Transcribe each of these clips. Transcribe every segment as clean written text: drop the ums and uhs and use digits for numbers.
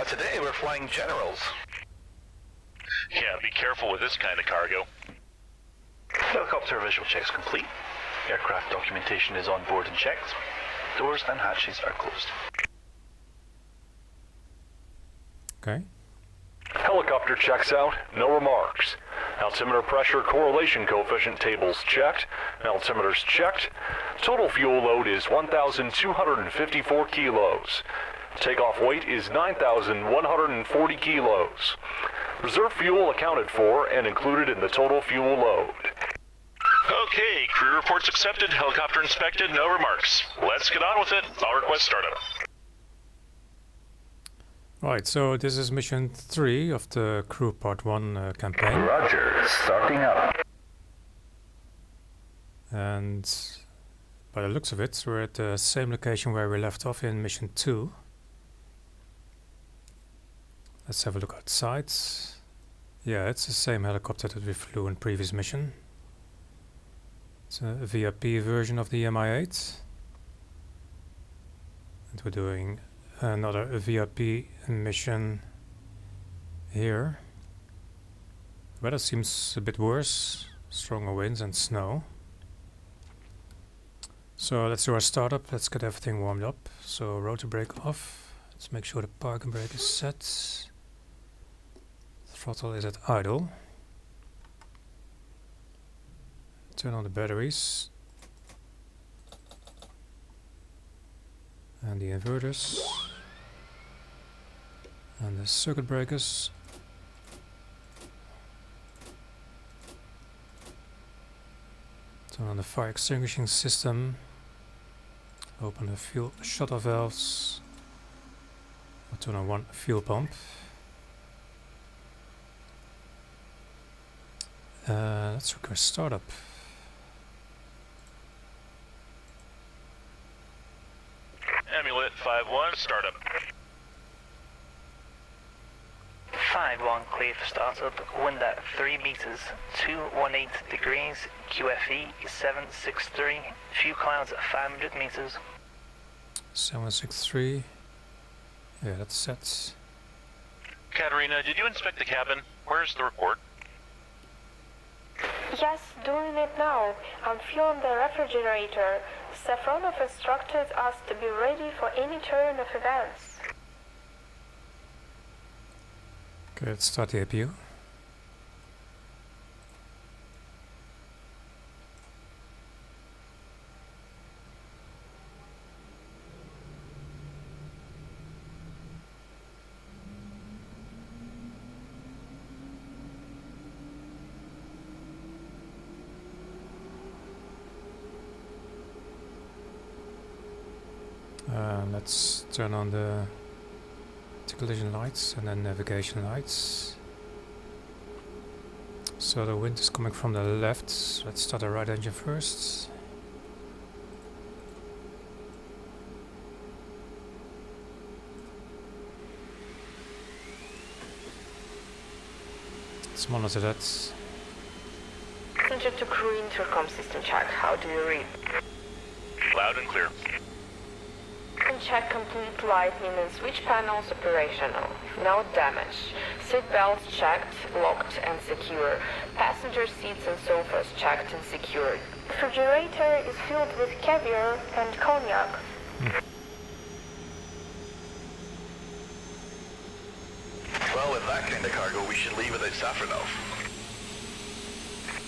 Today we're flying generals. Yeah, be careful with this kind of cargo. Helicopter visual checks complete. Aircraft documentation is on board and checked. Doors and hatches are closed. Okay. Helicopter checks out, no remarks. Altimeter pressure correlation coefficient tables checked. Altimeters checked. Total fuel load is 1,254 kilos. Takeoff weight is 9,140 kilos. Reserve fuel accounted for and included in the total fuel load. Okay, crew reports accepted, helicopter inspected, no remarks. Let's get on with it. I'll request startup. Right, so this is mission 3 of the Crew Part 1 campaign. Roger, starting up. And by the looks of it, we're at the same location where we left off in mission 2. Let's have a look outside. Yeah, it's the same helicopter that we flew in previous mission. It's a VIP version of the Mi-8. And we're doing another VIP mission here. The weather seems a bit worse, stronger winds and snow. So let's do our startup, let's get everything warmed up. So rotor brake off, let's make sure the parking brake is set. Throttle is at idle. Turn on the batteries. And the inverters. And the circuit breakers. Turn on the fire extinguishing system. Open the fuel shutter valves. I'll turn on one fuel pump. Let's request startup. Amulet 5-1, startup. 5-1, clear for startup. Wind at 3 meters, 218 degrees, QFE 763. Few clouds at 500 meters. 763. Yeah, that's set. Katerina, did you inspect the cabin? Where's the report? Yes, doing it now. I'm fueling the refrigerator. Safronov instructed us to be ready for any turn of events. Okay, let's start the APU. Let's turn on the collision lights and then navigation lights. So the wind is coming from the left. So let's start the right engine first. Let's monitor that. Passenger to crew intercom system check. How do you read? Loud and clear. Check complete lightning and switch panels operational. No damage. Seat belts checked, locked and secure. Passenger seats and sofas checked and secured. Refrigerator is filled with caviar and cognac. Well, with that kind of cargo, we should leave without Safronov.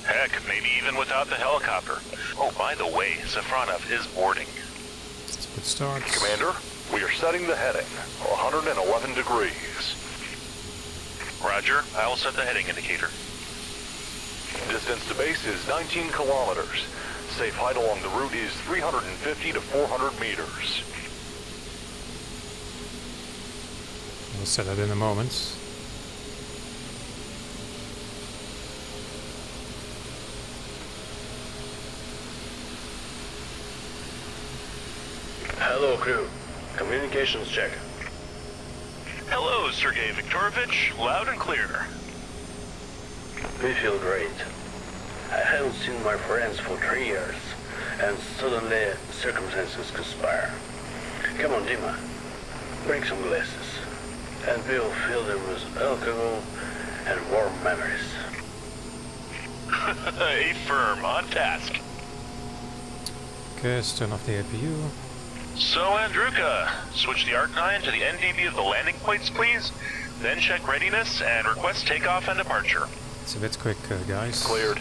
Heck, maybe even without the helicopter. Oh, by the way, Safronov is boarding. Good start. Commander, we are setting the heading, 111 degrees. Roger, I will set the heading indicator. Distance to base is 19 kilometers. Safe height along the route is 350 to 400 meters. We'll set that in a moment. Hello, crew. Communications check. Hello, Sergei Viktorovich. Loud and clear. We feel great. I haven't seen my friends for 3 years, and suddenly circumstances conspire. Come on, Dima. Bring some glasses. and we'll fill them with alcohol and warm memories. A firm, on task. Okay, let's turn off the APU. So, Andruka, switch the Arc-9 to the NDB of the landing plates, please. Then check readiness and request takeoff and departure. It's a bit quick, guys. Cleared.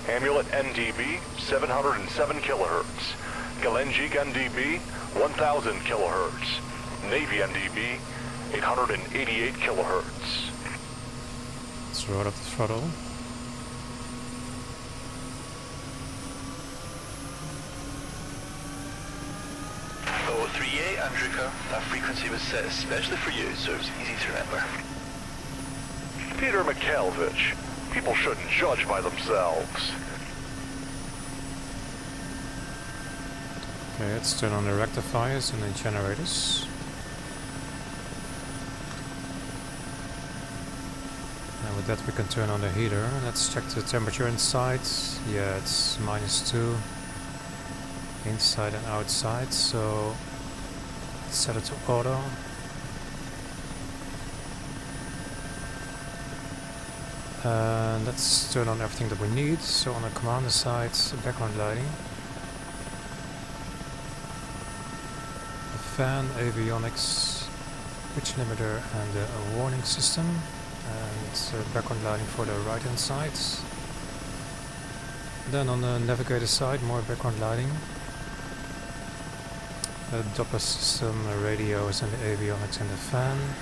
Amulet NDB, 707 kilohertz. Galenjik NDB, 1000 kilohertz. Navy NDB, 888 kilohertz. Let's roll up the throttle. Oh, 3A, Andruka. That frequency was set especially for you, so it's easy to remember. Peter Mikhailevich, people shouldn't judge by themselves. Okay, let's turn on the rectifiers and the generators. And with that we can turn on the heater. Let's check the temperature inside. Yeah, it's -2 inside and outside, so let's set it to auto. And let's turn on everything that we need. So on the commander side, background lighting, the fan, avionics, pitch limiter and a warning system, and background lighting for the right hand side. Then on the navigator side, more background lighting, the Doppler system, radios and the avionics and the fan.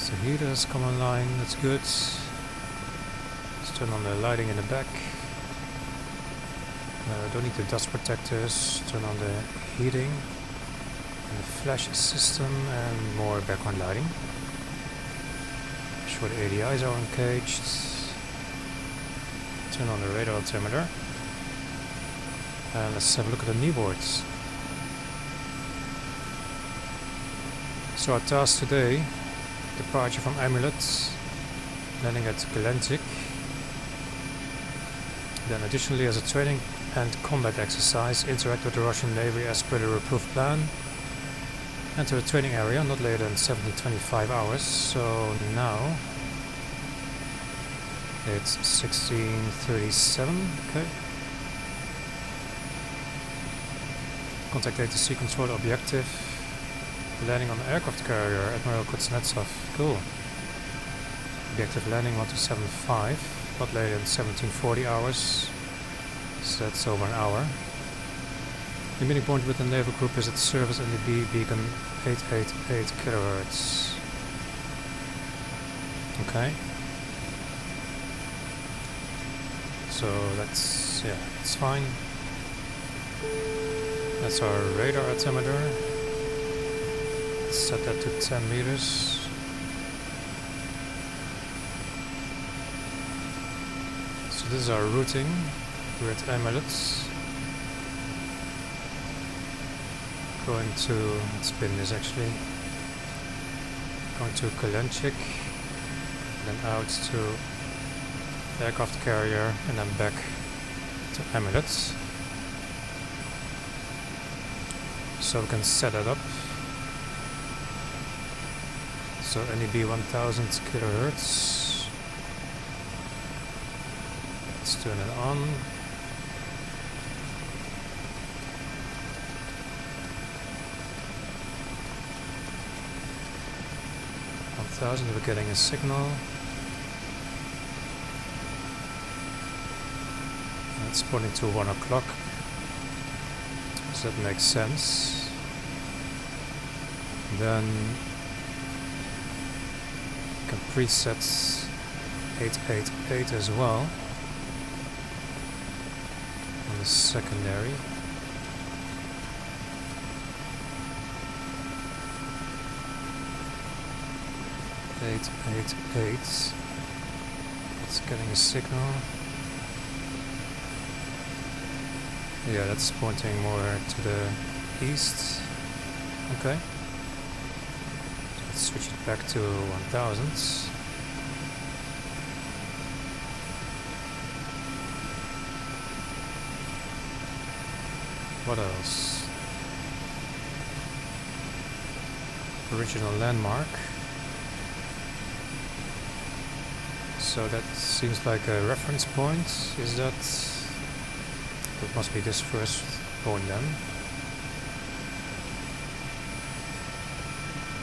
The heaters come online, that's good. Let's turn on the lighting in the back. Don't need the dust protectors. Turn on the heating and the flash system and more background lighting. Make sure the ADIs are engaged. Turn on the radar altimeter. And let's have a look at the kneeboards. So our task today: departure from Amulet, landing at Galenjik. Then additionally, as a training and combat exercise, interact with the Russian Navy as per the approved plan. Enter the training area not later than 17:25 hours. So now it's 16:37. Okay. Contact ATC control objective. Landing on the aircraft carrier, Admiral Kuznetsov. Cool. Objective landing 1275, not later than 1740 hours. So that's over an hour. The meeting point with the naval group is at service NDB beacon 888 kilohertz. Okay. So that's, yeah, it's fine. That's our radar altimeter. Set that to 10 meters. So this is our routing. We're at Amulet. Going to, let's spin this actually. Going to Galenjik, then out to the aircraft carrier, and then back to Amulet. So we can set it up. So NEB 1000 kilohertz. Let's turn it on. We're getting a signal. It's pointing to 1 o'clock. So that makes sense. Then presets 888 as well on the secondary. It's getting a signal. Yeah, that's pointing more to the east. Okay. Let's switch it back to 1000s. What else? original landmark. So that seems like a reference point. Is that... That must be this first point then.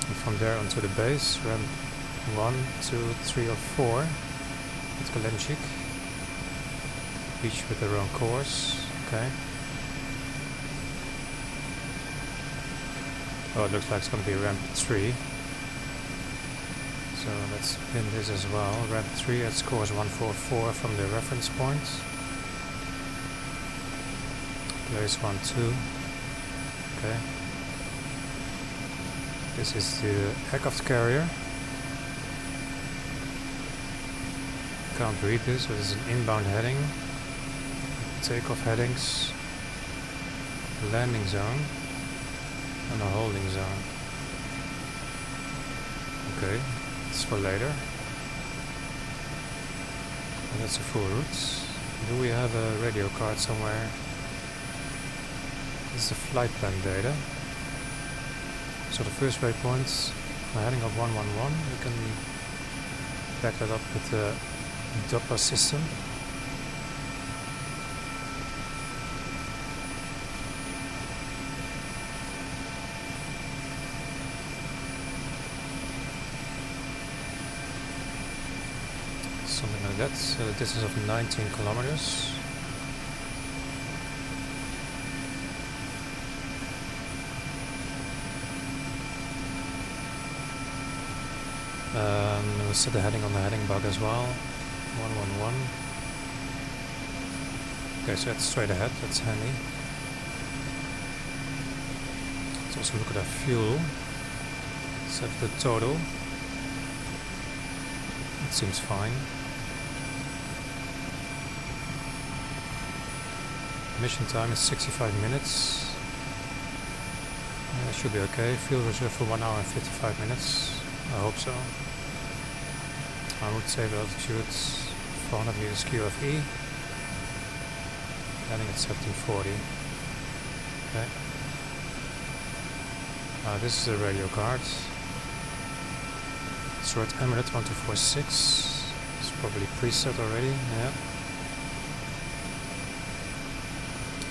And from there onto the base, ramp 1, 2, 3 or 4 at Kalenchik. Each with their own course. Okay. Oh, it looks like it's going to be ramp 3. So let's pin this as well. Ramp 3 at course 144 from the reference point. Place 1, 2. Okay. This is the aircraft carrier. Can't read this, but it's an inbound heading. Takeoff headings. Landing zone. And a holding zone. Okay, it's for later. And that's a full route. Do we have a radio card somewhere? This is the flight plan data. So the first waypoint, a heading of 111. We can back that up with the Doppler system. Something like that. So the distance of 19 kilometers. We'll set the heading on the heading bug as well. 111. Okay, so that's straight ahead. That's handy. Let's also look at our fuel. Set the total. It seems fine. Mission time is 65 minutes. That should be okay. Fuel reserve for 1 hour and 55 minutes. I hope so. I would say altitude 400 meters QFE. Landing at 1740. Okay. This is the radio card. So at Amulet 1246. It's probably preset already, yeah.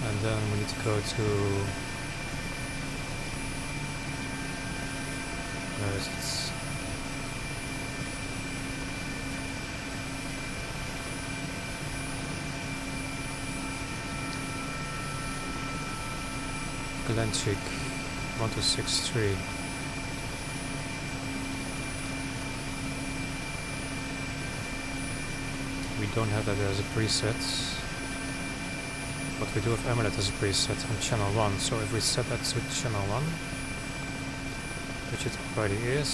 And then we need to go to... Where is it? Kalenchik 1263. We don't have that as a preset, but we do have Amulet as a preset on channel 1. So if we set that to channel 1, which it already is,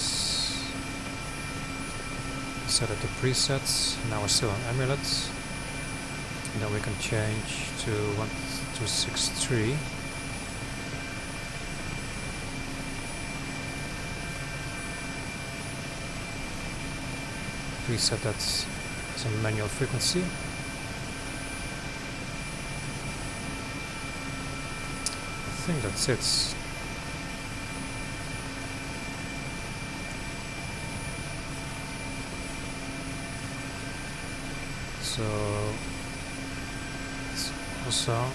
set it to presets. Now we're still on Amulet, and then we can change to 1263. Reset that as a manual frequency. I think that's it. So let's also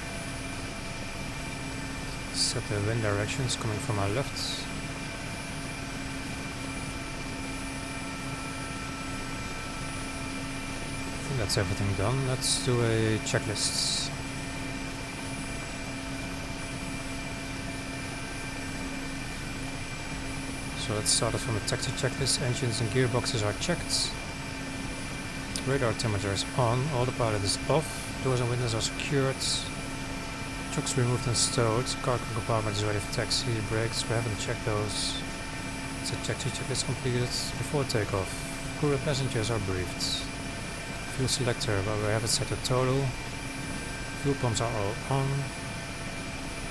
set the wind directions coming from our left. That's everything done. Let's do a checklist. So let's start off from a taxi checklist. Engines and gearboxes are checked. Radar temperature is on. Autopilot is off. Doors and windows are secured. Trucks removed and stowed. Cargo compartment is ready for taxi. Brakes, we haven't checked those. It's a taxi checklist completed before takeoff. Crew and passengers are briefed. Fuel selector, but we haven't set a total. Fuel pumps are all on.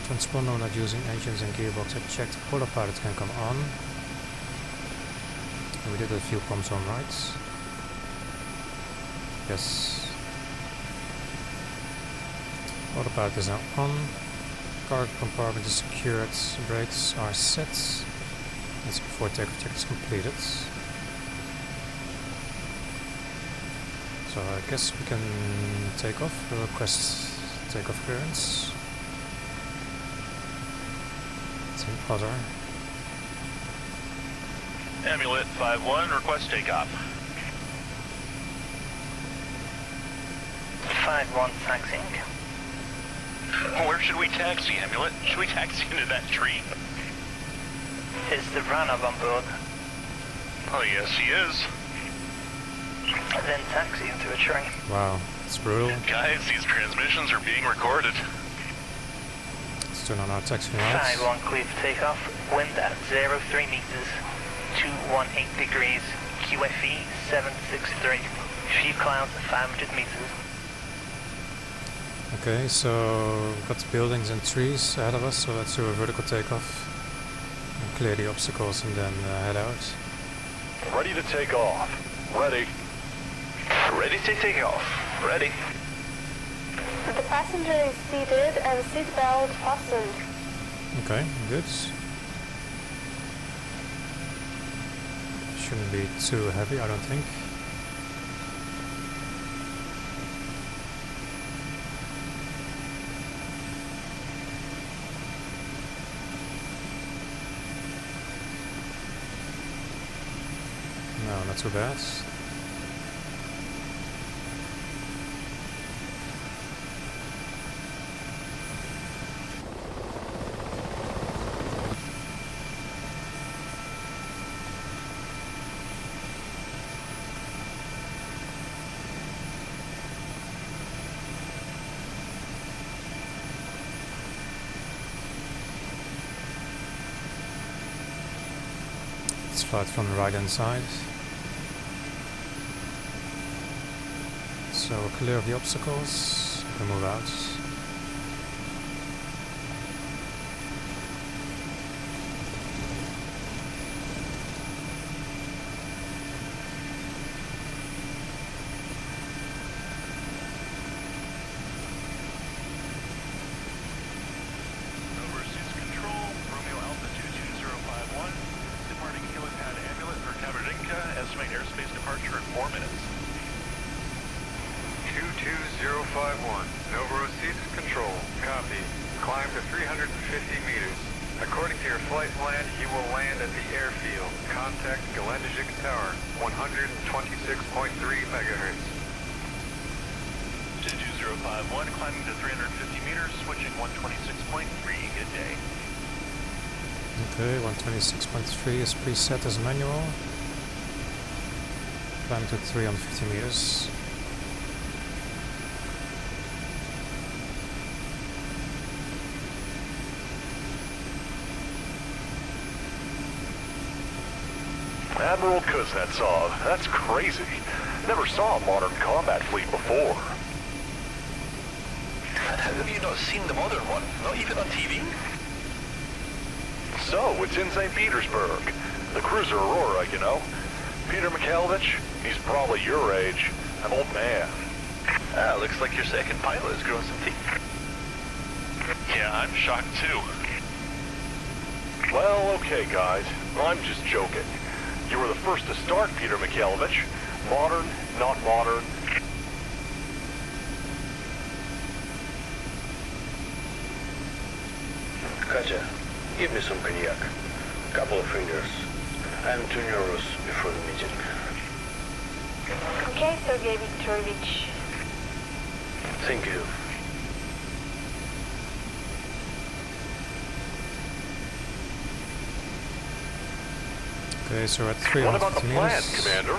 Transponder not using engines and gearbox are checked. Autopilot can come on. And we did the fuel pumps on, right? Yes. Autopilot is now on. Cargo compartment is secured. Brakes are set. That's before takeoff check is completed. So I guess we can take off, request takeoff clearance. It's an other. Amulet 5-1, request takeoff. 5-1 taxiing. Where should we taxi, Amulet? Should we taxi into that tree? Is the Ranov on board? Oh, yes, he is. Then taxi into a tree. Wow, it's brutal. Guys, these transmissions are being recorded. Let's turn on our taxi lights. 5-1 clear for takeoff. Wind at 0.3 meters. 218 degrees. QFE 763. Few clouds at 500 meters. Okay, so we've got buildings and trees ahead of us, so let's do a vertical takeoff. And clear the obstacles and then head out. Ready to take off. Ready. Ready to take off. Ready. The passenger is seated and seatbelt fastened. Okay, good. Shouldn't be too heavy, I don't think. No, not too bad. Let's fly it from the right hand side. So we're clear of the obstacles, we can move out. Overseas Control, Romeo Alpha 22051, departing helipad Amulet for Kavardinka, estimate airspace departure in 4 minutes. 22051, Novorossiysk Control, copy. Climb to 350 meters. According to your flight plan, you will land at the airfield. Contact Galendijik Tower, 126.3 megahertz. 22051, climbing to 350 meters, switching 126.3, good day. Okay, 126.3 is preset as manual. Climb to 350 meters. Admiral Kuznetsov, that's crazy. Never saw a modern combat fleet before. Have you not seen the modern one? Not even on TV? So, it's in St. Petersburg. The cruiser Aurora, you know. Peter Mikhailovich, he's probably your age. An old man. Looks like your second pilot has grown some teeth. Yeah, I'm shocked too. Well, okay, guys. I'm just joking. You were the first to start, Peter Mikhailovich. Modern, not modern. Katya, give me some cognac. Couple of fingers. I'm too nervous before the meeting. Okay, Sergei Viktorovich. Thank you. Okay, so we're at What about the 350 plan, meters. Commander?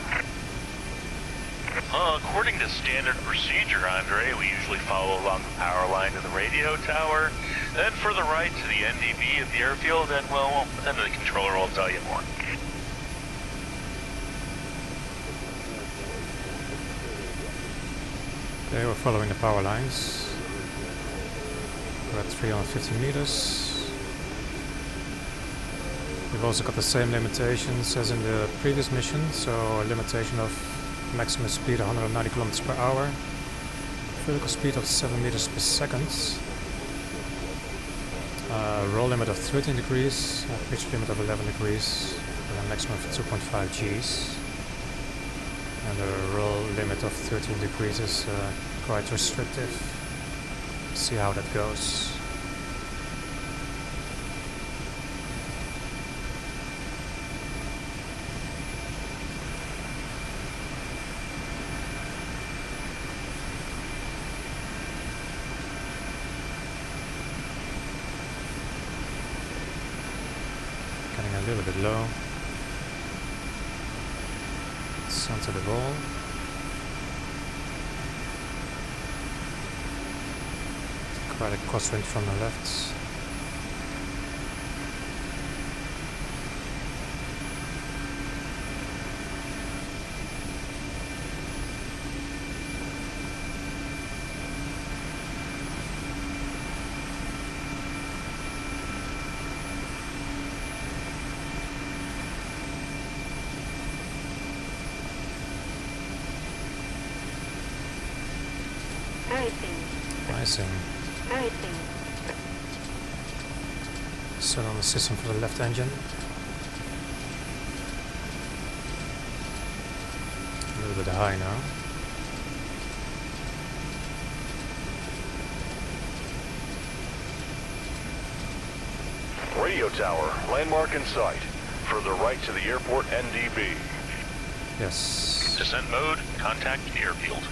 According to standard procedure, Andre, we usually follow along the power line to the radio tower, then further right to the NDB of the airfield, and, well, then the controller will tell you more. Okay, we're following the power lines. We're at 350 meters. We've also got the same limitations as in the previous mission, so a limitation of maximum speed 190 kilometers per hour, vertical speed of 7 meters per second, Roll limit of 13 degrees, pitch limit of 11 degrees, with a maximum of 2.5 Gs. And the roll limit of 13 degrees is quite restrictive. See how that goes. Getting a little bit low. Center the ball. Quite a crosswind from the left. Icing. Set on the system for the left engine. A little bit high now. Radio tower, landmark in sight. Further right to the airport NDB. Yes. Descent mode, contact the airfield.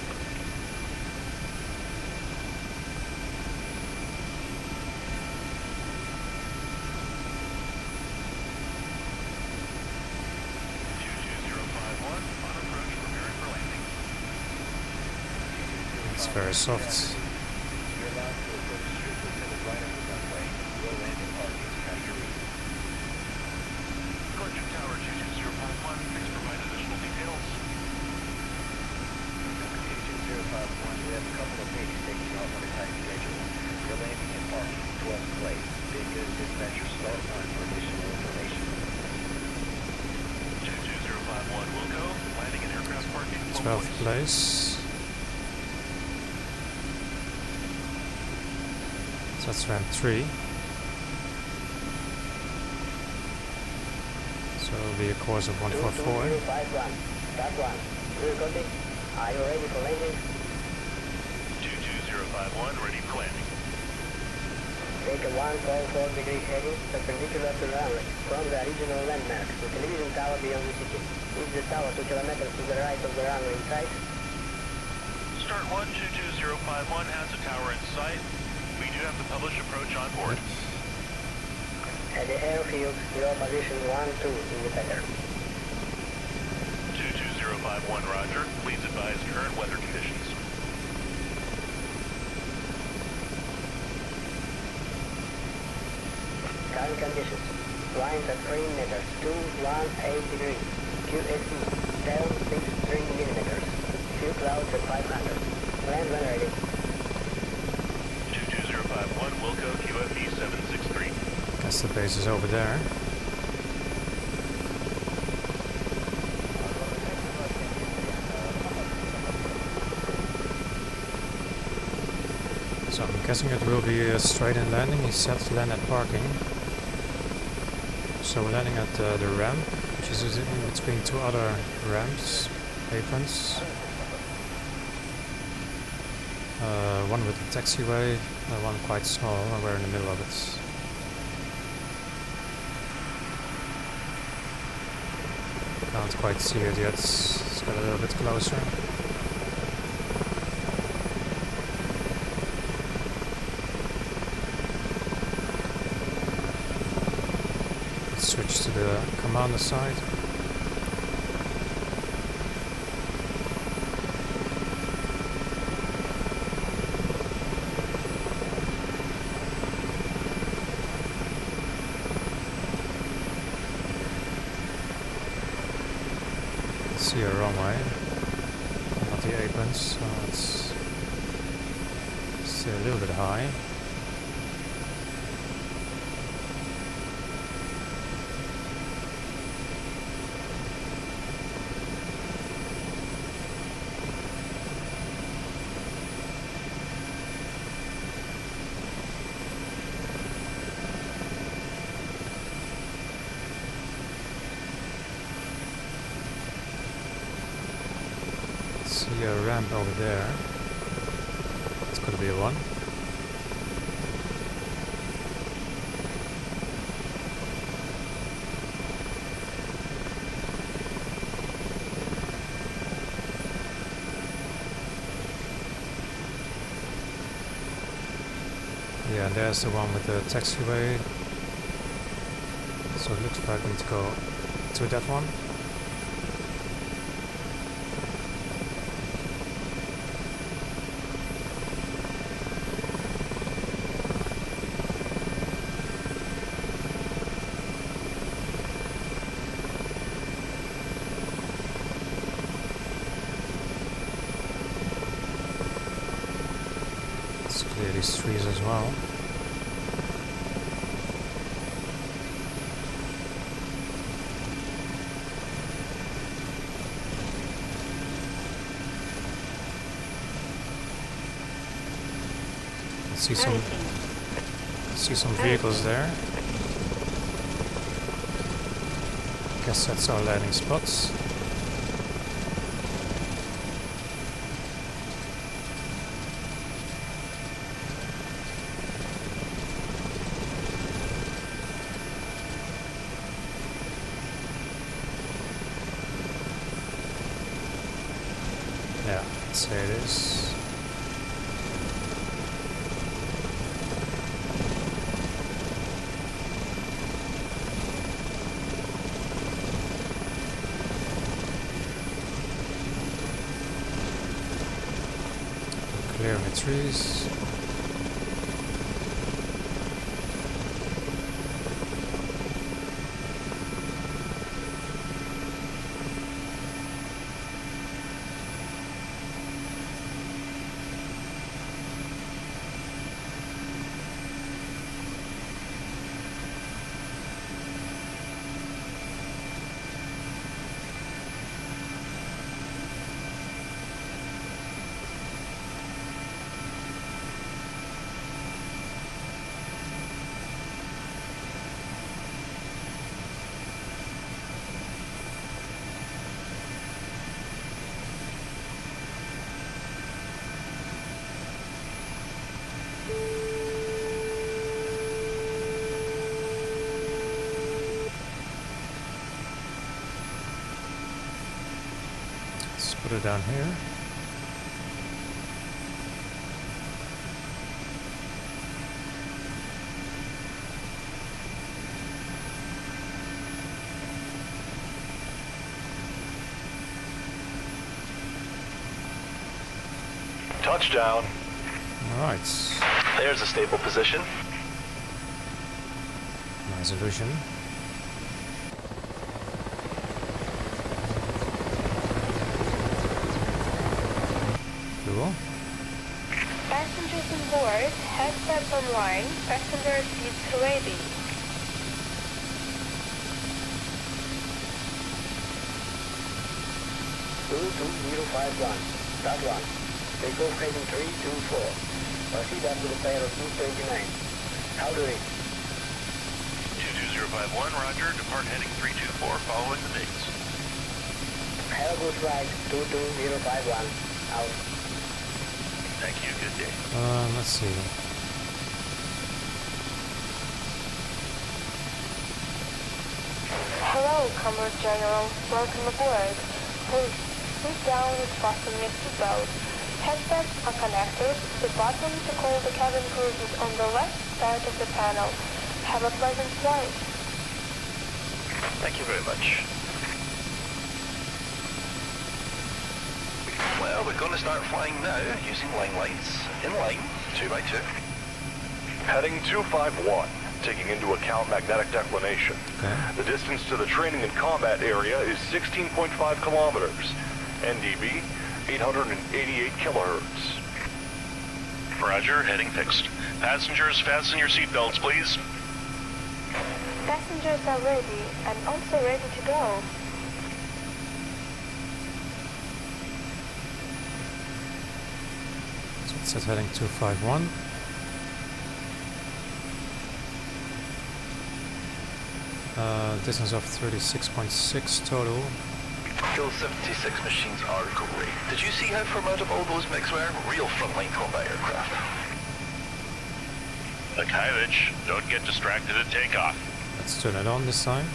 It's very soft. Place. So that's ramp 3. So it'll be a course of 144. Are you ready for landing? 22051, ready for landing. Take a 144 degree heading perpendicular to runway from the original landmark. The television tower beyond the city. Is the tower 2 kilometers to the right of the runway in sight? Start 122-051 has a tower in sight. We do have the published approach on board. At the airfield, your position 1-2 in the pattern. 22051, roger. Please advise current weather conditions. Current conditions. Winds at 3 meters, 218 degrees. QSE, 763 millimeters. Few clouds at 500. Land when ready. 22051, Wilco, QFE 763. Guess the base is over there. So I'm guessing it will be a straight-in landing. He said land at parking. So we're landing at the ramp, which is in between two other ramps, aprons. One with a taxiway, one quite small, and we're in the middle of it. Can't quite see it yet, let's get a little bit closer. Let's switch to the commander side. See a runway, not the aprons, so it's still a little bit high. see a ramp over there. It's gonna be one. Yeah, and there's the one with the taxiway. So it looks like I need to go to that one. Let's clear these trees as well. See some vehicles there. Guess that's our landing spots. Yeah, let's say it is. Clearing the trees. Put it down here. Touchdown. Alright. There's a stable position. Nice illusion. Cool. Passengers on board, headsets online, passenger seats ready. Dot 1. Takeoff heading 324. Proceed up to the pair of 229. How do we? 22051, roger. Depart heading 324 following the mates. Have a good flight. 22051. Out. Thank you, good day. Let's see. Hello, Comrade General. Welcome aboard. Please sit down and fasten your seatbelt. Headsets are connected. The button to call the cabin crew is on the left side of the panel. Have a pleasant flight. Thank you very much. Well, we're going to start flying now using line lights. In line, 2x2. Heading 251, taking into account magnetic declination. Okay. The distance to the training and combat area is 16.5 kilometers. NDB, 888 kilohertz. Roger, heading fixed. Passengers, fasten your seatbelts, please. Passengers are ready and also ready to go. So it says heading 251. Distance of 36.6 total. Those 76 machines are great. Did you see how formidable those MiGs were? Real frontline combat aircraft. Mikhaevich, don't get distracted at takeoff. Let's turn it on this time.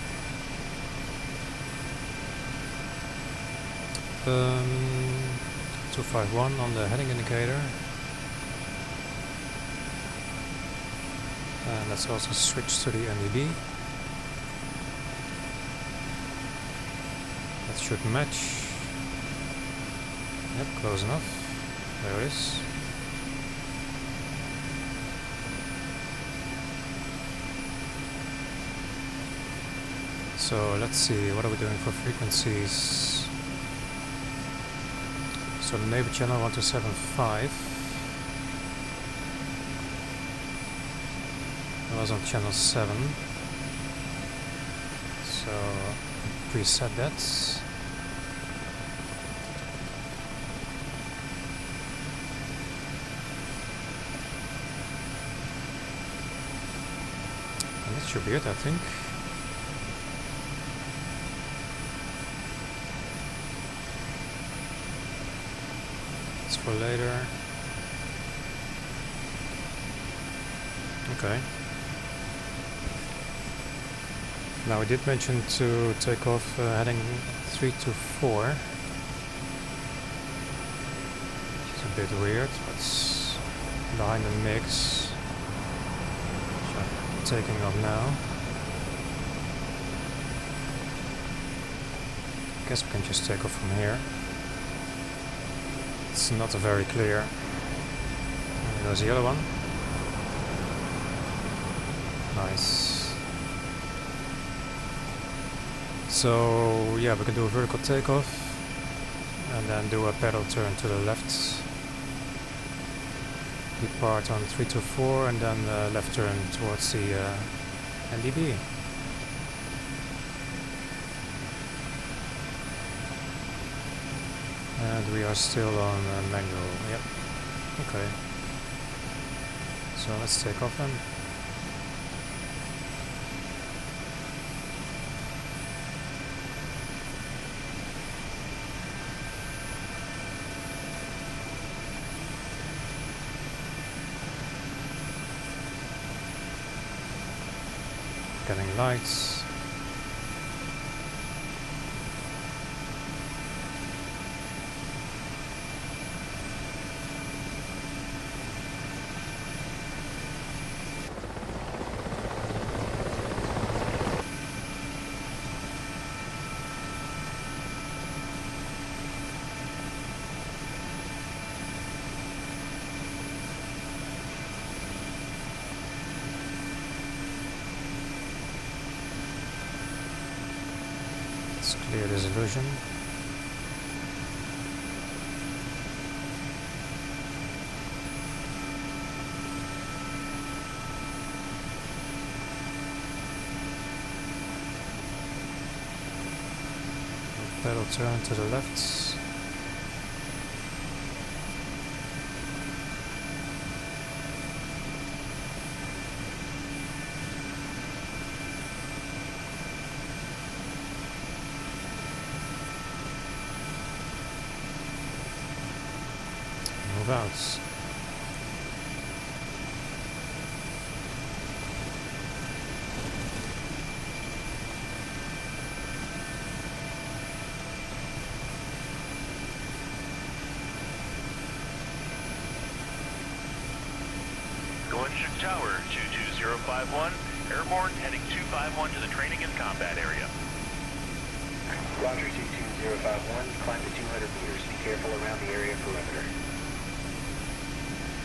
251 on the heading indicator. And let's also switch to the NDB. That should match. Yep, close enough. There it is. So let's see, what are we doing for frequencies? So the neighbor channel 1275. I was on channel 7. So preset that. And that should be it, I think. For later. Okay. Now I did mention to take off heading 324. Which is a bit weird, but it's behind the MiGs. So I'm taking off now. Guess we can just take off from here. It's not very clear. There goes the other one. Nice. So yeah, we can do a vertical takeoff and then do a pedal turn to the left. Depart on 324 and then left turn towards the NDB. And we are still on manual, yep. Okay. So let's take off then. Getting lights. Clear this illusion. Pedal turn to the left. Move out. Gunfighter Tower 22051, airborne heading 251 to the training and combat area. Roger 22051, climb to 200 meters. Be careful around the area perimeter.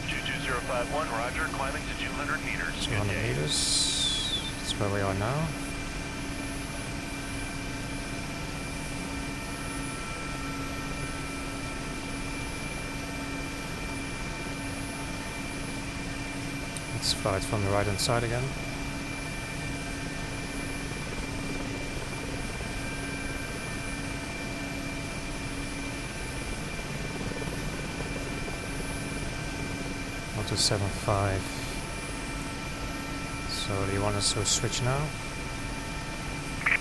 22051, roger, climbing to 200 meters. 200 meters. That's where we are now. Let's fly it from the right hand side again. To 75. So do you want us to switch now?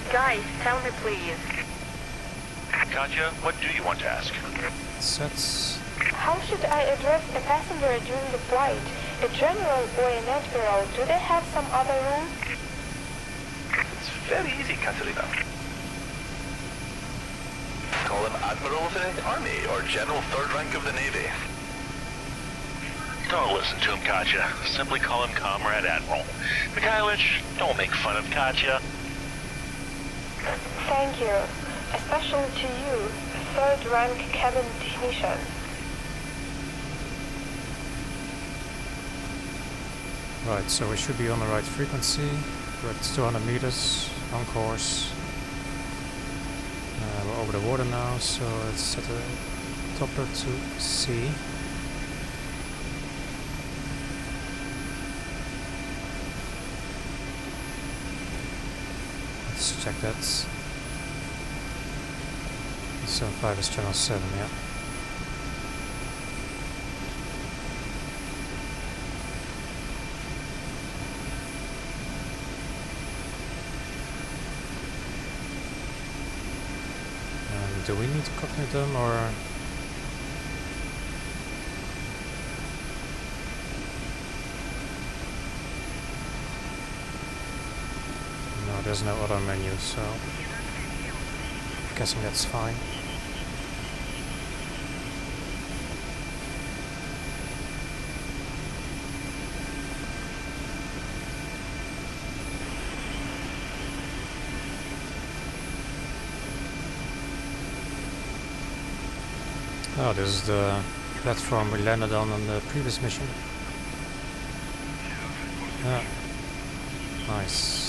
Guys, tell me please. Katya, what do you want to ask? Sets. How should I address a passenger during the flight? A general or an admiral? Do they have some other room? It's very easy, Katerina. Call him Admiral of the Army or General Third Rank of the Navy. Don't listen to him, Katya. Simply call him Comrade Admiral. Mikhailovich, don't make fun of Katya. Thank you. Especially to you, third rank cabin technician. Right, so we should be on the right frequency. We're at 200 meters, on course. We're over the water now, so let's set the Doppler to C. Let's check that. 75 is channel 7, yeah. Do we need to cockpit them or? No, there's no other menu, so I'm guessing that's fine. Oh, this is the platform we landed on the previous mission. Yeah. Nice.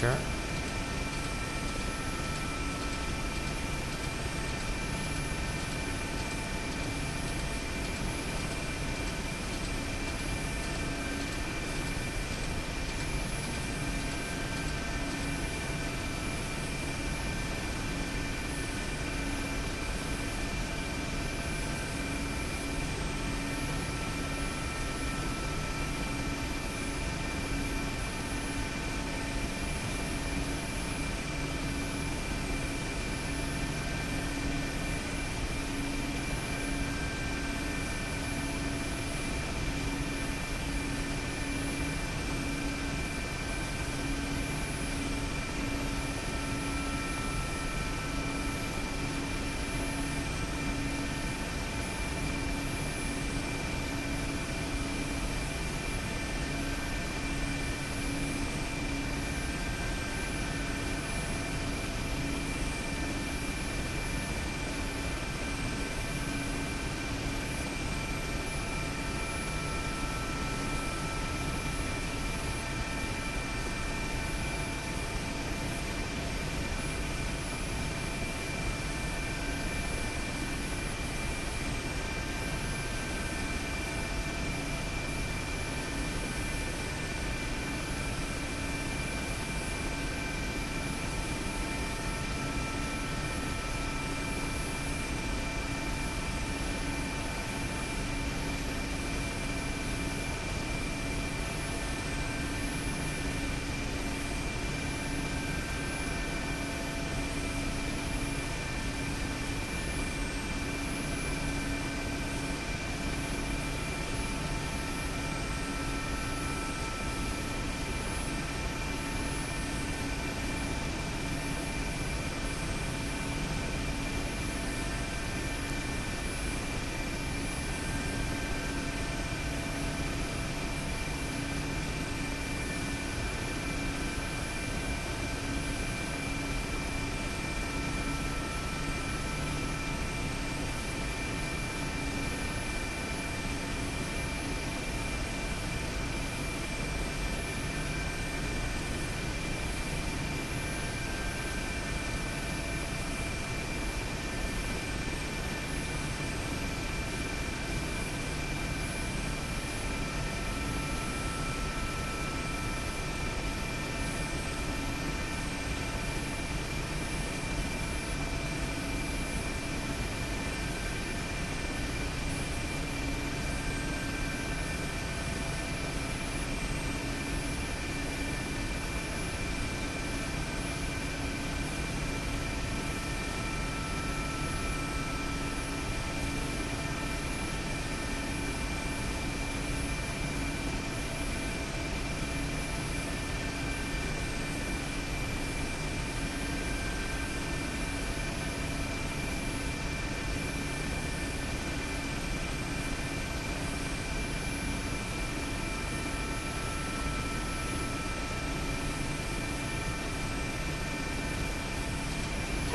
Roger.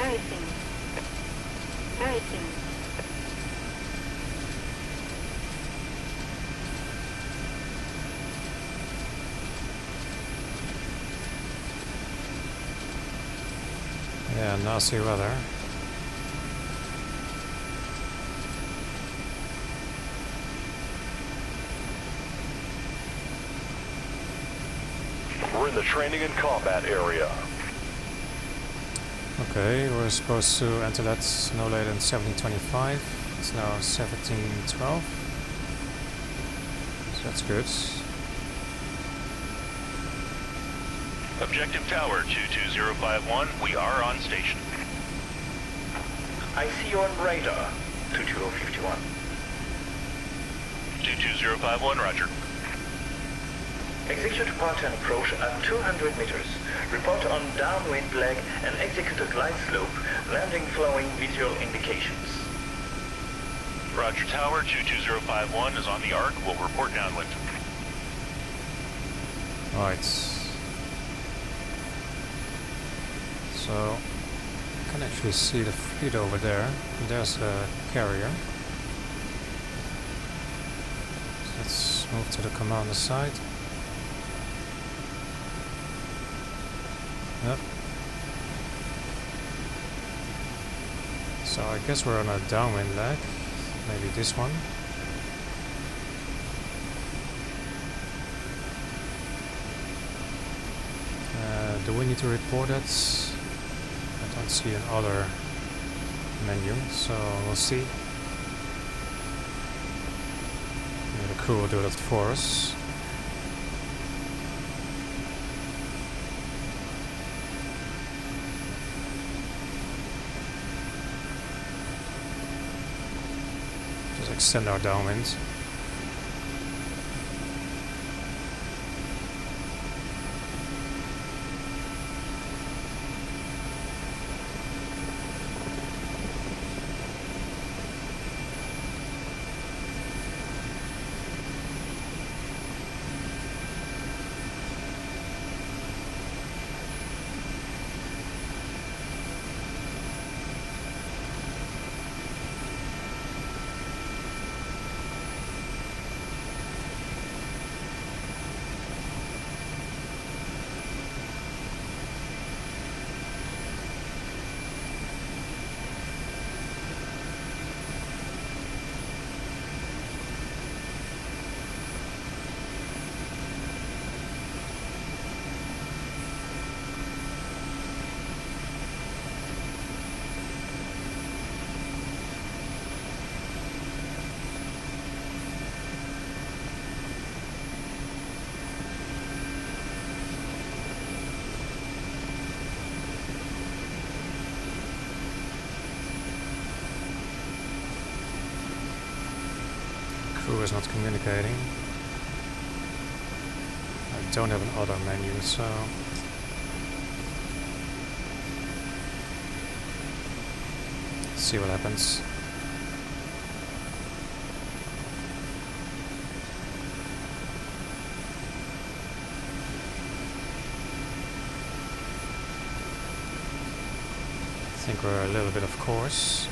Everything. Everything. Yeah, nasty weather. We're in the training and combat area. Okay, we're supposed to enter that no later than 1725. It's now 1712. So that's good. Objective Tower 22051, we are on station. I see you on radar, 22051. 22051, roger. Execute departure and approach at 200 meters. Report on downwind leg and execute a glide slope, landing flowing visual indications. Roger, Tower 22051 is on the arc. We'll report downwind. Right. So, I can actually see the fleet over there. There's a carrier. So let's move to the commander side. Yep. So I guess we're on a downwind leg. Maybe this one. Do we need to report it? I don't see another menu, so we'll see. Maybe the crew will do that for us. Just extend our downwind. Crew is not communicating. I don't have an auto menu, so let's see what happens. I think we're a little bit off course.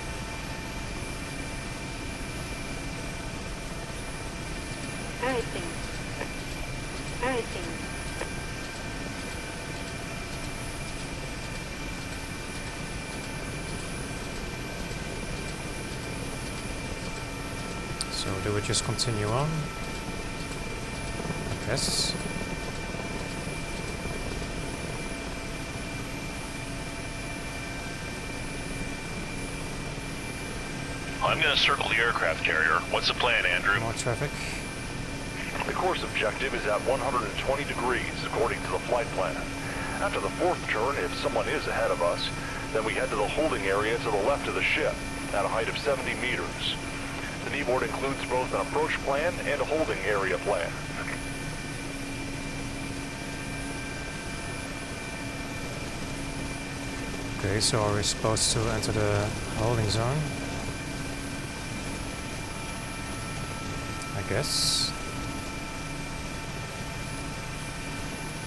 Everything. Everything. So do we just continue on? I guess. I'm going to circle the aircraft carrier. What's the plan, Andrew? More traffic. The course objective is at 120 degrees, according to the flight plan. After the fourth turn, if someone is ahead of us, then we head to the holding area to the left of the ship, at a height of 70 meters. The kneeboard includes both an approach plan and a holding area plan. Okay, so are we supposed to enter the holding zone? I guess.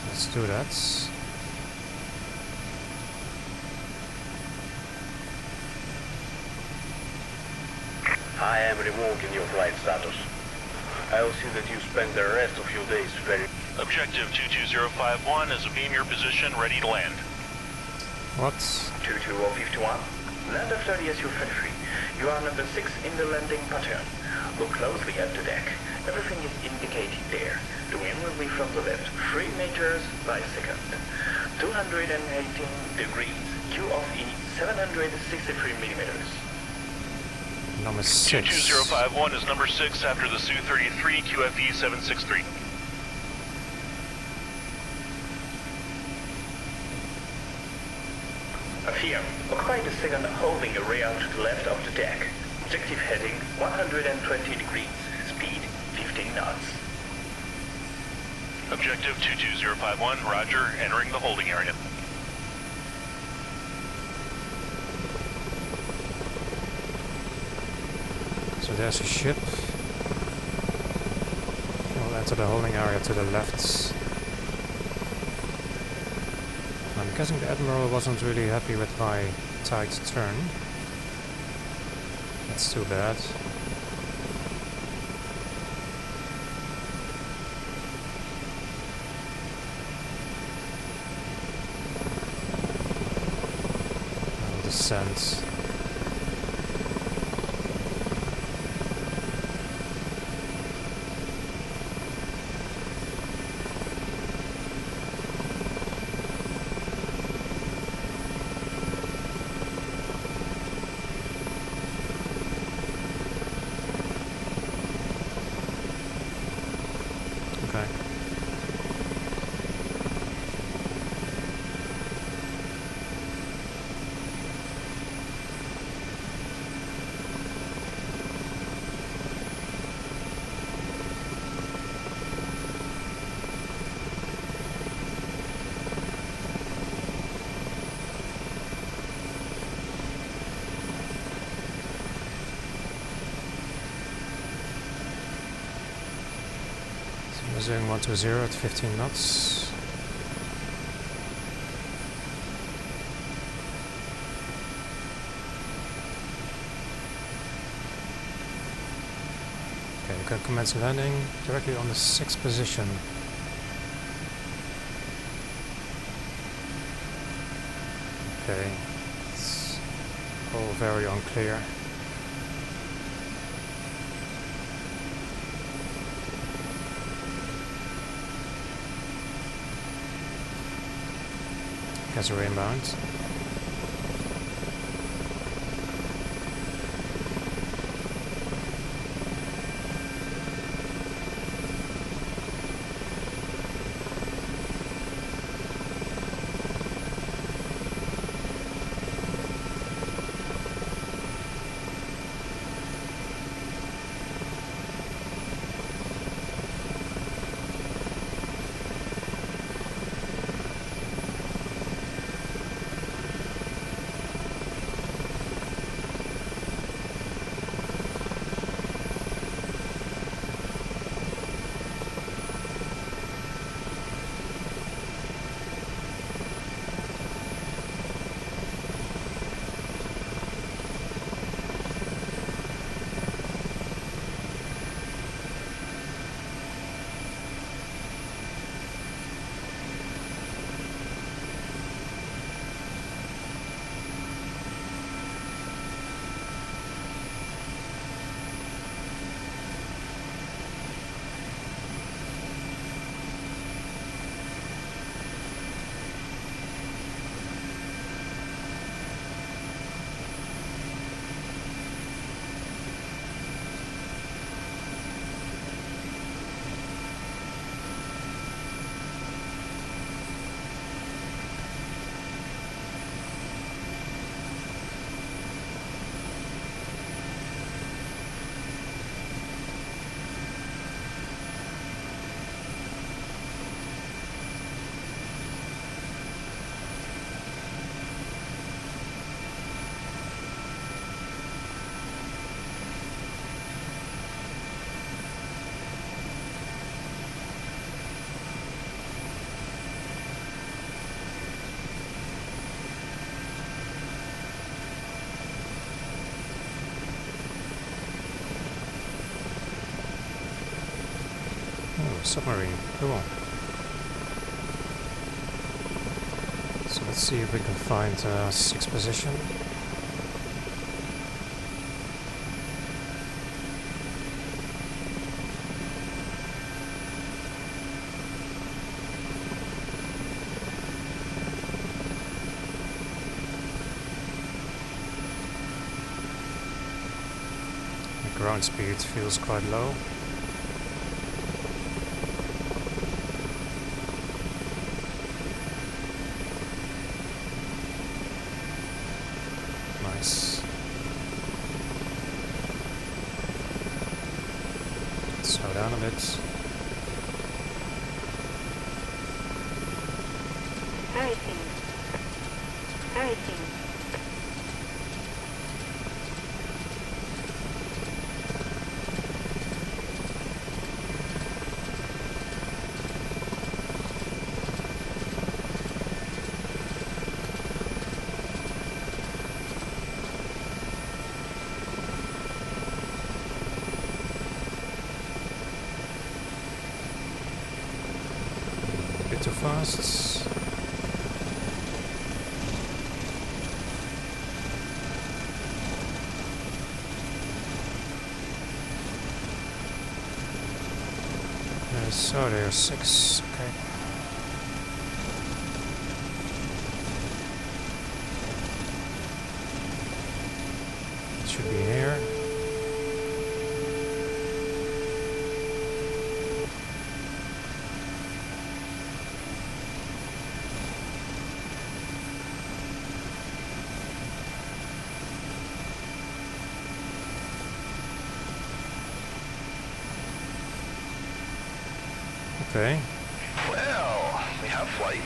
Let's do that. I am revoking your flight status. I will see that you spend the rest of your days very... Objective 22051 is a beam your position, ready to land. What? 22051. Land after the SU-33. You are number 6 in the landing pattern. Look closely at the deck. Everything is indicated there. The wind will be from the left, 3 meters by second. 218 degrees. Q of E, 763 millimeters. Number 6. 22051 is number 6 after the Su-33, QFE 763. Affirm. Occupy the second holding area to the left of the deck. Objective heading 120 degrees. Speed 15 knots. Objective 22051, roger, entering the holding area. So there's a ship. We'll enter the holding area to the left. I'm guessing the Admiral wasn't really happy with my tight turn. That's too bad. And descent. Zone 120 at 15 knots. Okay, we can commence landing directly on the 6th position. Okay, it's all very unclear. As we're inbound. submarine. Cool. So let's see if we can find 6th position. The ground speed feels quite low. Nice. Slow down a bit. Everything. Everything. Too fast. So there's 6. Okay. It should be here. Okay. Well, we have flight,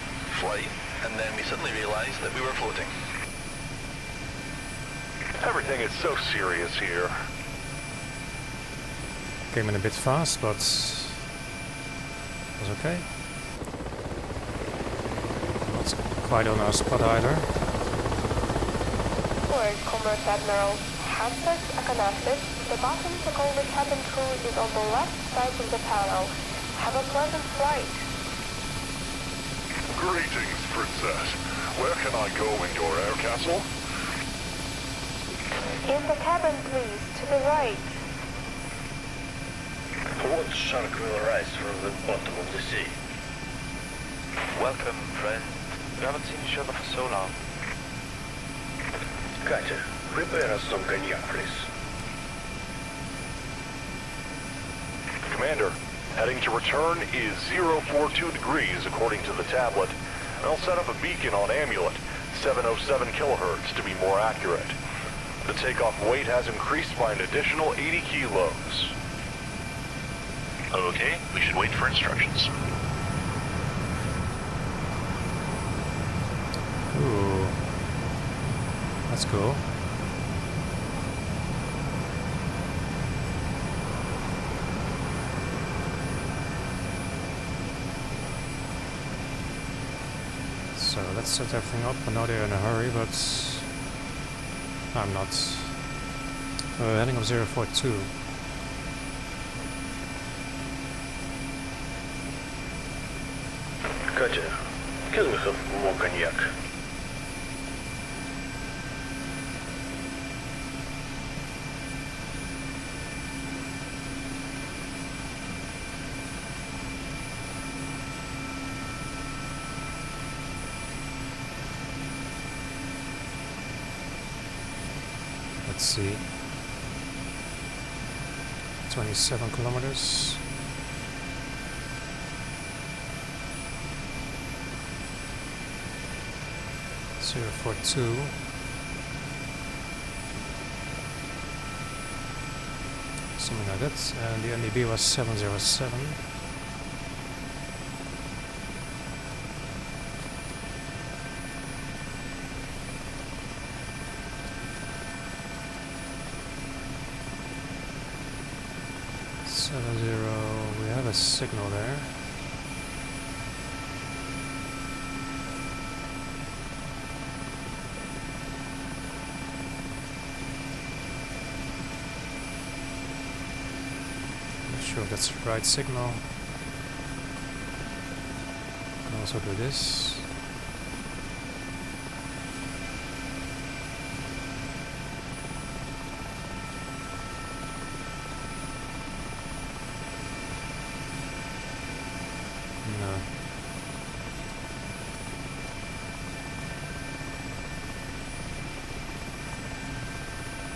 and then we suddenly realized that we were floating. Everything is so serious here. Came in a bit fast, but was okay. Not quite on our spot either. Forward, Commerce Admiral. Handsets are connected. The button to call the cabin crew is on the left side of the panel. Have a pleasant flight. Greetings, Princess. Where can I go in your air castle? In the cabin, please, to the right. What shark will rise from the bottom of the sea? Welcome, friend. We haven't seen each other for so long. Katya, prepare us some cognac, please. Commander, heading to return is 042 degrees according to the tablet. I'll set up a beacon on Amulet, 707 kilohertz to be more accurate. The takeoff weight has increased by an additional 80 kilos. Okay, we should wait for instructions. Ooh. That's cool. So let's set everything up. I know they're in a hurry, but I'm not. Heading of 042. Katya, can we have more cognac? Let's see. 27 kilometers. Zero 42. Something like that. And the NDB was 707. We have a signal there. Not sure if that's the right signal. also do this. No.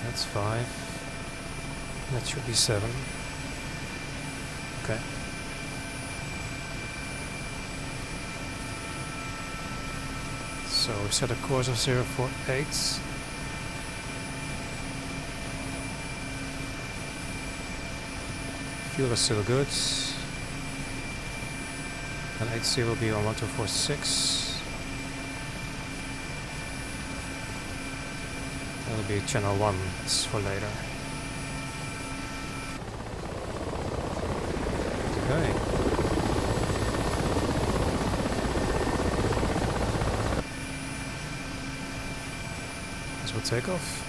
That's 5. That should be 7. Okay. So we set a course of 048. Fuel is still good. And 80 will be on 1246. That'll be channel 1, it's for later. Okay. This will take off.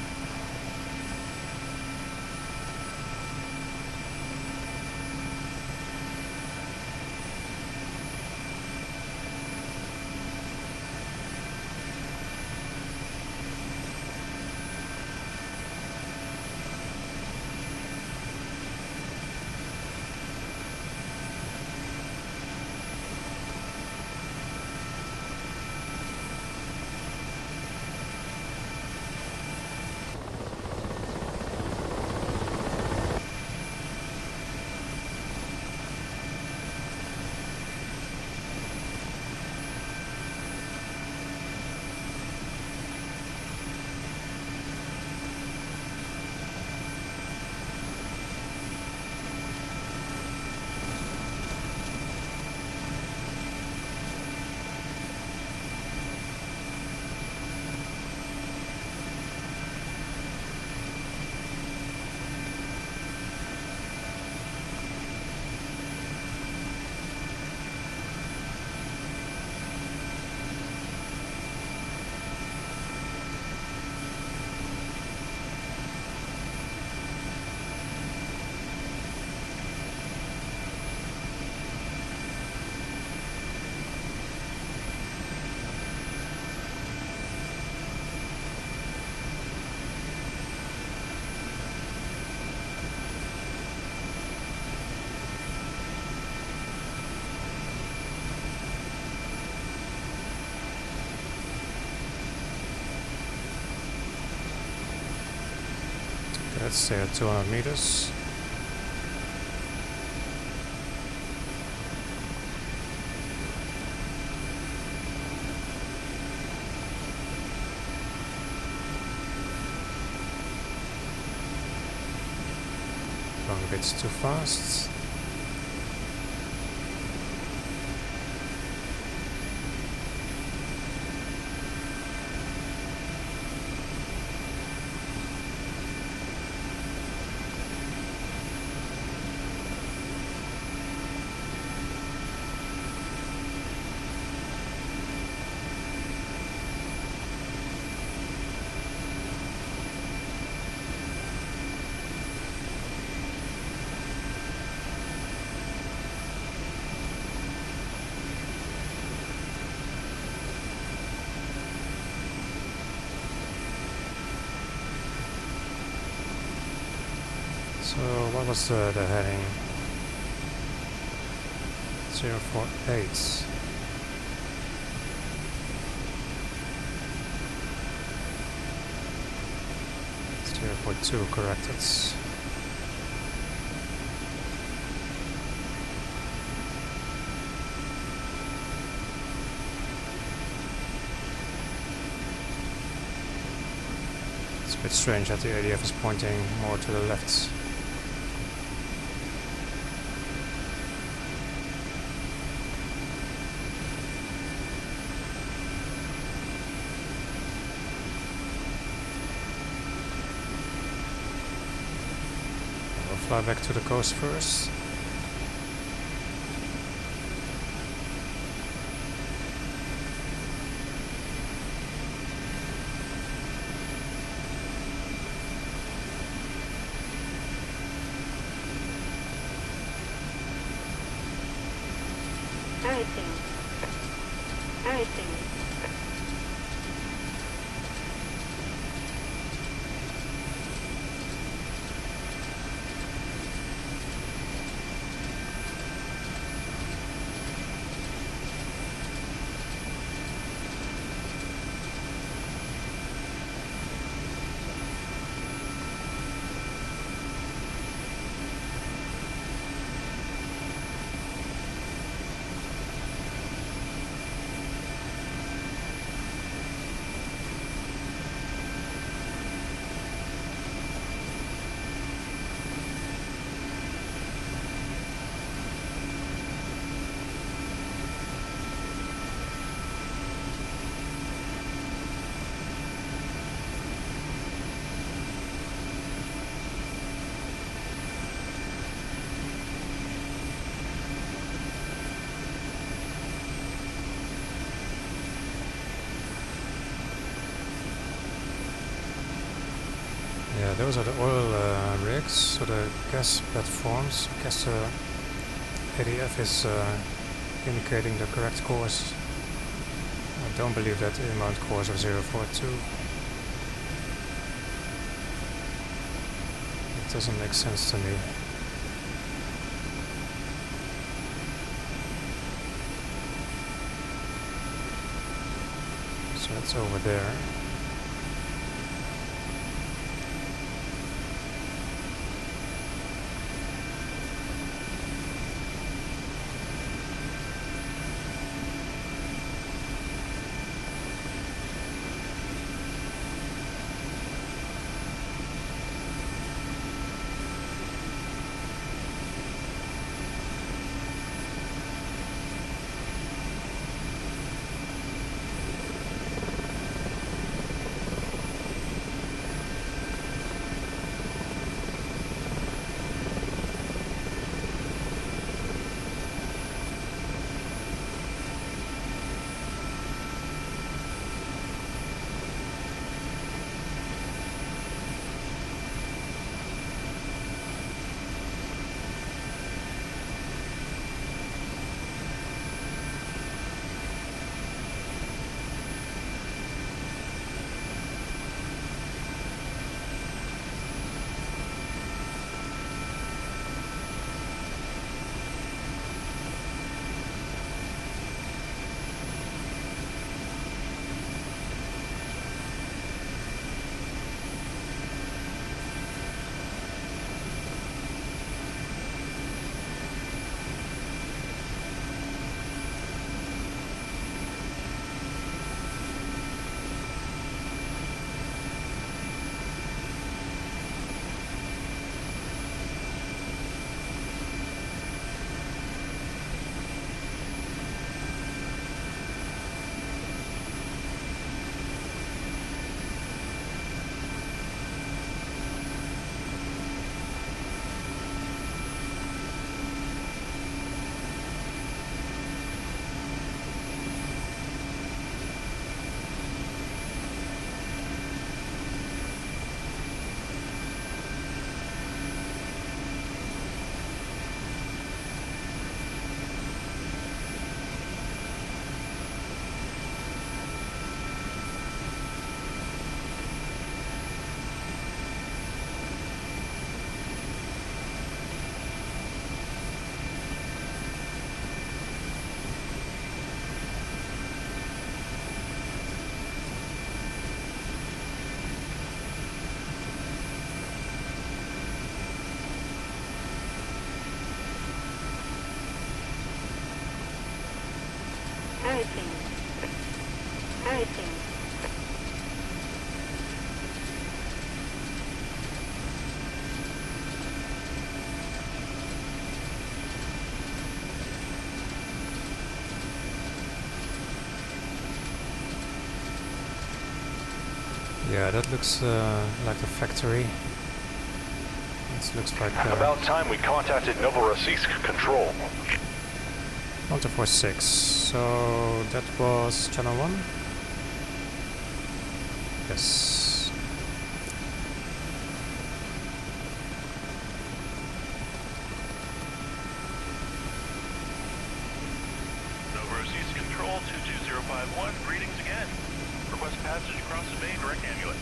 Let's say at 200 meters. Going a bit too fast. So what was the heading? 048. 042 corrected. It's a bit strange that the ADF is pointing more to the left. Fly back to the coast first. Alright, thanks. Anything. Yeah, those are the oil rigs, so the gas platforms. I guess the ADF is indicating the correct course. I don't believe that inbound course of 042. It doesn't make sense to me. So it's over there. Anything. Anything. Yeah, that looks like the factory. It looks like... About time we contacted Novorossiysk Control. 1246, so that was channel 1? Yes. Novorossiysk Control 22051. 5-1, greetings again. Request passage across the bay, direct Amulet.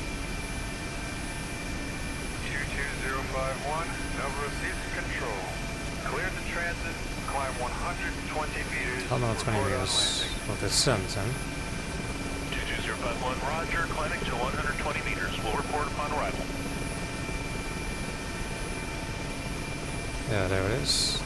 22051, Nova seats control. Clear the transit, climb 120 meters. 120 report on meters landing. of descent, then. 22051, roger, climbing to 120 meters. We'll report upon arrival. Yeah, there it is.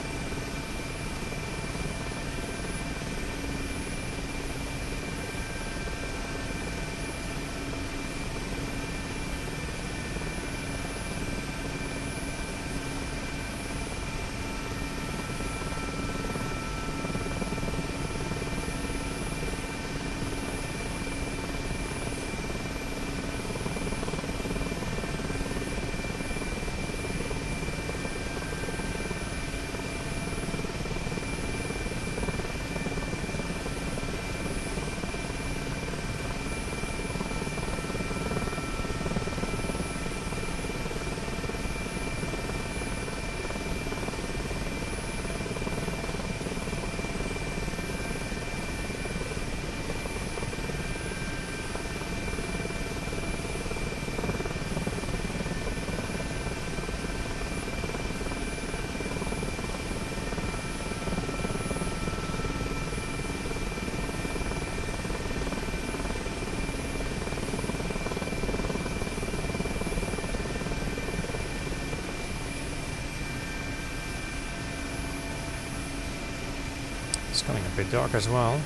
It's getting a bit dark as well.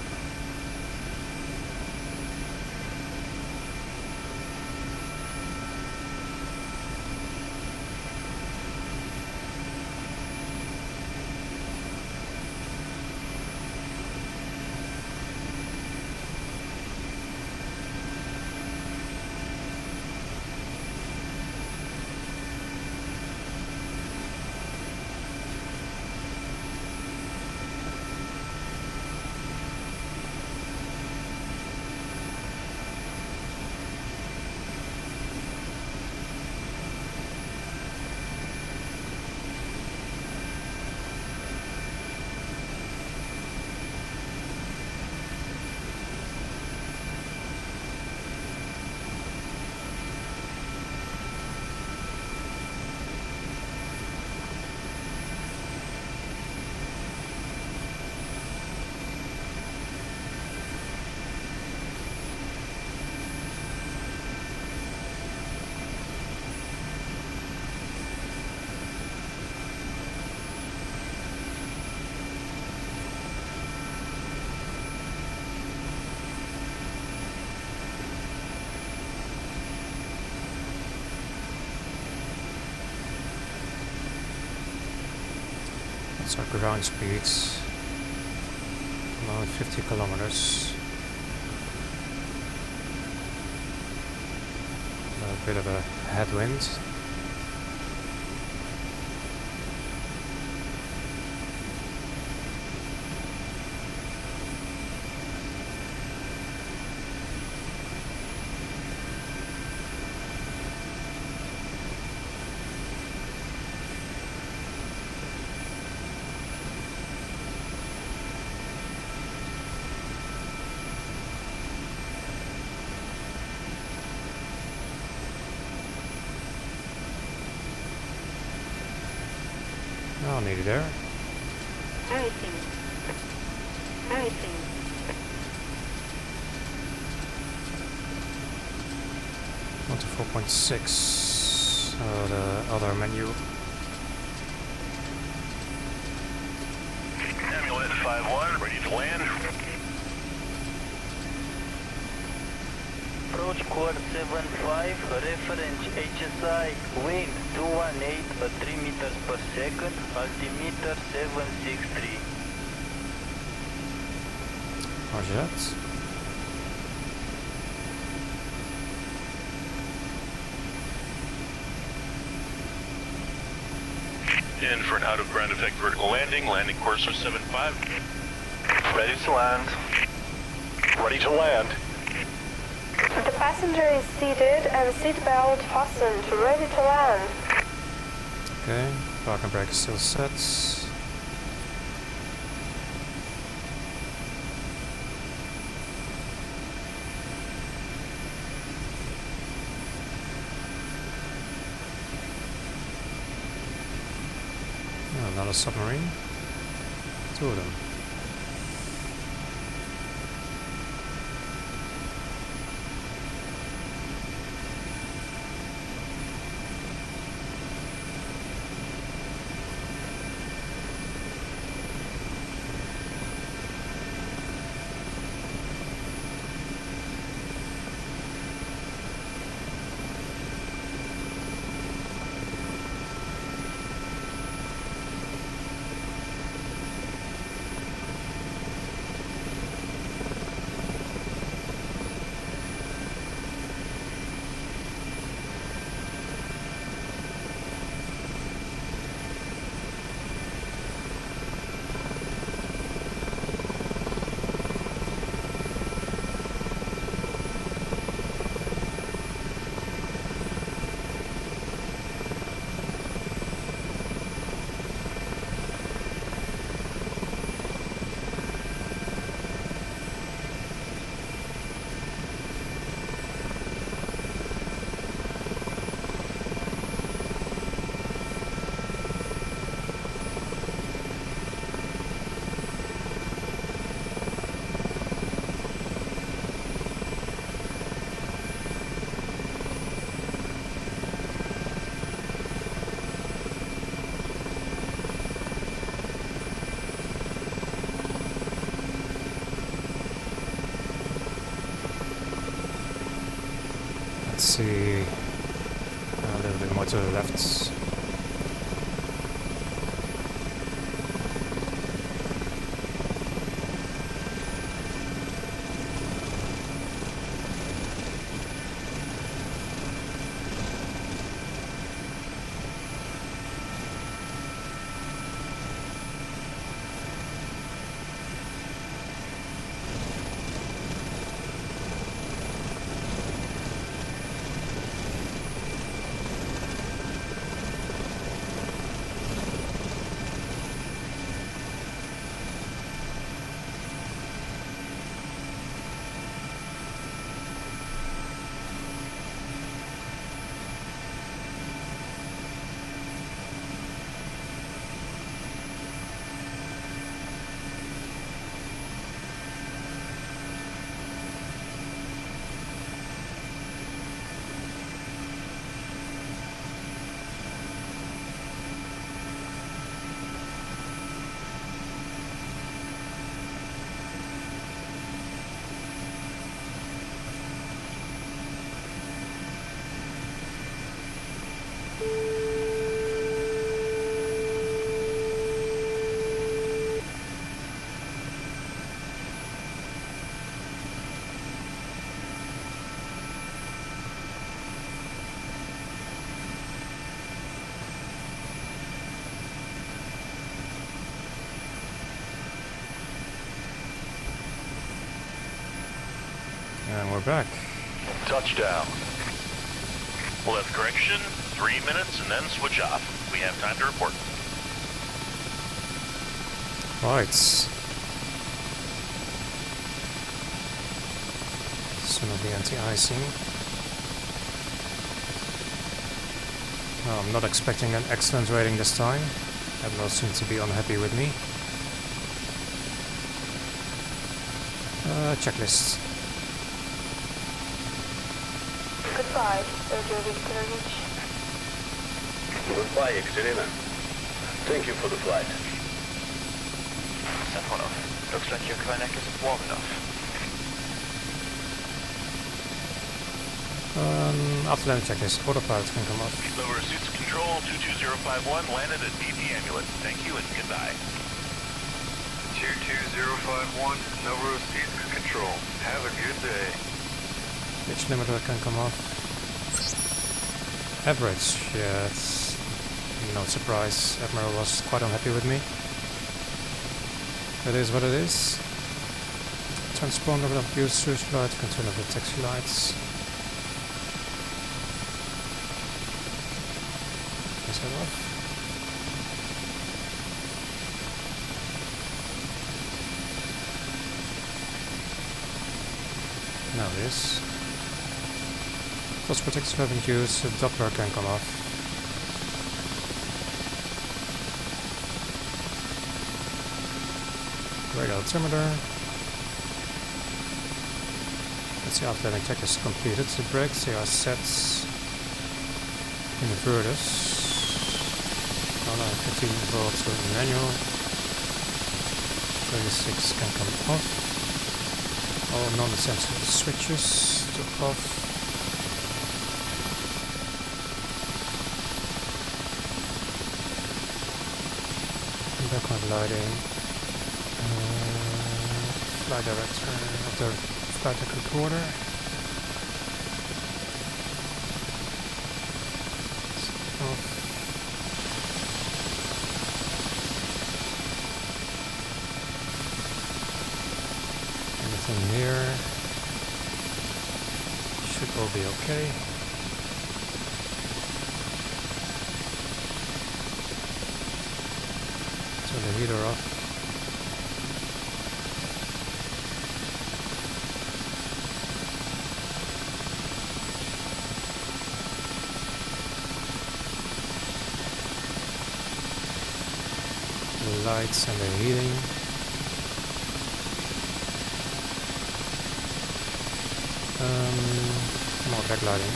That's our ground speed, about 50 kilometers. A bit of a headwind. Oh, nearly there. Everything. Everything. On to 4.6, the other menu. Amulet 5-1, ready to land. Approach quad 75, reference HSI, wind 218 at 3 meters per second, altimeter 763. Roger that. In for an out-of-ground effect vertical landing, landing course of 75. Ready to land. Ready to land. The passenger is seated and seatbelt fastened, ready to land. Okay, park and brake is still set. another submarine. 2 of them. Let's see, a little bit more to the left. And we're back. Touchdown. Left correction, 3 minutes and then switch off. We have time to report. Right. Some of the anti-icing. Well, I'm not expecting an excellent rating this time. Admiral seems to be unhappy with me. Checklist. Goodbye, Sergei Viktorovich. Goodbye, Ekатерina. Thank you for the flight. Safonov, looks like your Koenig isn't warm enough. After landing checklist, autopilot can come off. Lower suits control 22051 landed at BP Amulet. Thank you and goodbye. 22051, Novro seats control. Have a good day. Pitch limiter can come off. Average, yeah, it's no surprise. Admiral was quite unhappy with me. It is what it is. Transponder will use search light, control of the taxi lights. Is that off? Now it is. Force protectors have been used, the Doppler can come off. Radar altimeter. Let's see, after landing check is completed. The brakes, they are set. Inverters. 15 volts manual. 36 can come off. All non-essential switches to off. Background lighting. Flight director of the flight deck recorder. Off. Anything here should all be okay. Turn the heater off. The lights and the heating. More backlighting.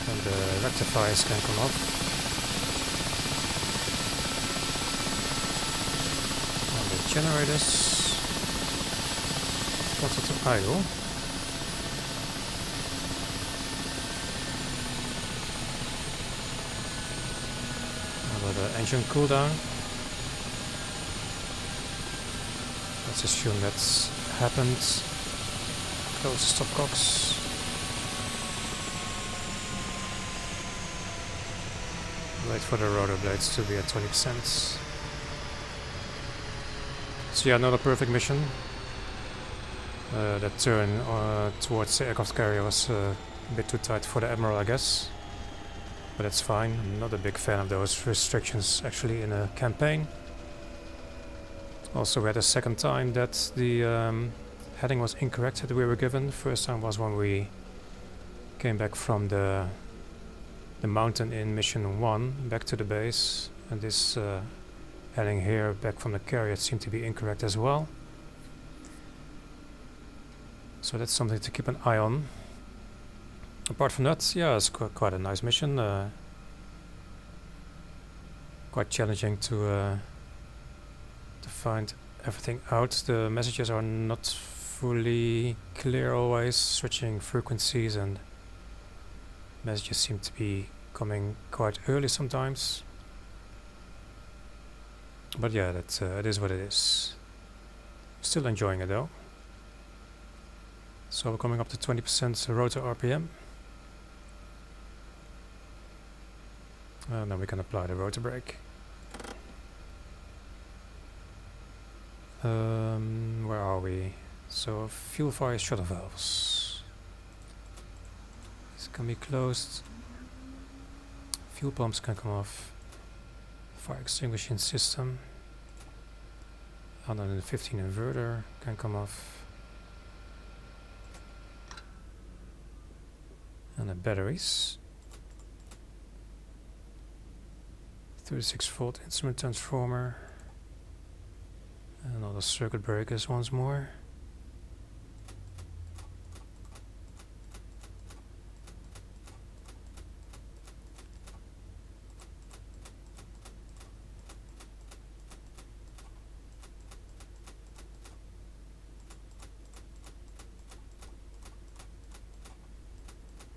And the rectifiers can come off. And the generators wanted to idle. About the engine cooldown. Let's assume that's happened. Close the stopcocks. Wait for the rotor blades to be at 20%. So yeah, not a perfect mission. That turn towards the aircraft carrier was a bit too tight for the Admiral, I guess. But that's fine. I'm not a big fan of those restrictions actually in a campaign. Also, we had a second time that the heading was incorrect that we were given. First time was when we came back from the mountain in mission 1 back to the base, and this heading here back from the carrier seemed to be incorrect as well. So that's something to keep an eye on. Apart from that, yeah, it's quite a nice mission. Quite challenging to find everything out. The messages are not fully clear always, switching frequencies, and messages seem to be coming quite early sometimes. But yeah, that it is what it is. Still enjoying it though. So we're coming up to 20% rotor RPM. And then we can apply the rotor brake. Where are we? So fuel fire shuttle valves. This can be closed. Fuel pumps can come off. Fire extinguishing system. 115 inverter can come off. And the batteries. 36 volt instrument transformer. And all the circuit breakers once more.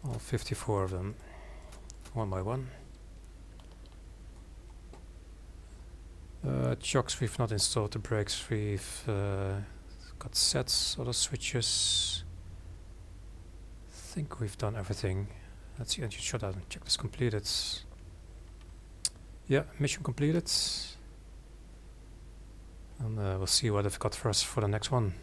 All 54 of them, one by one. Chocks we've not installed, the brakes we've got sets, other switches. I think we've done everything. Let's see, engine shutdown, check this completed. Yeah, mission completed. And we'll see what they've got for us for the next one.